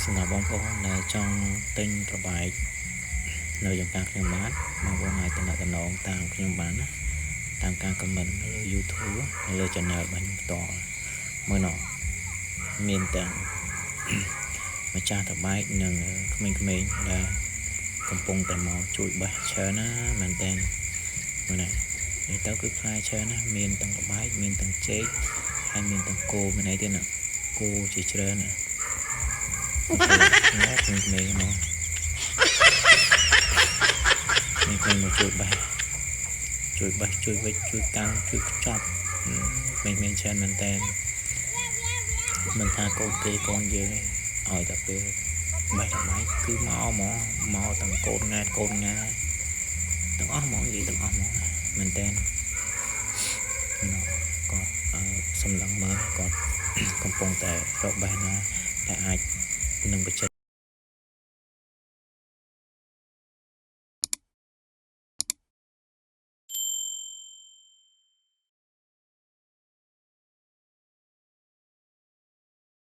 សម្រាប់បងប្អូនដែលចង់ទិញប្របាយនៅចំការខ្ញុំបានបងប្អូនអាចតំណតាមខ្ញុំបានណាតាមការ comment លើ YouTube លើ channel របស់ខ្ញុំផ្ទាល់មើលណោះមានទាំងម្ចាស់តបែកនិងក្មេងៗដែលកំពុងតែមកជួយបេះច្រើនណាមែនតើមើលណានេះទៅគឺផ្លែច្រើនណាមានទាំងតបែកមានទាំងចេកហើយមានទាំងគោមានអីទៀតណាគោជាច្រើនណាមកក្មេងៗមកមានមកជួយបេះជួយវិចជួយកាន់ជួយខ្ចប់ក្មេងៗច្រើនមែនតើមិនថាកូនគេកូនយើងឲ្យតែពេលបេះតបែកគឺមកទាំងកូនង៉ែតកូនងាទាំងអស់ហ្មងនិយាយទាំងអស់ហ្មងមែនតើគាត់សម្លឹងមើលគាត់កំពុងតែរកបេះណាដែលអាចនឹងបញ្ចុះ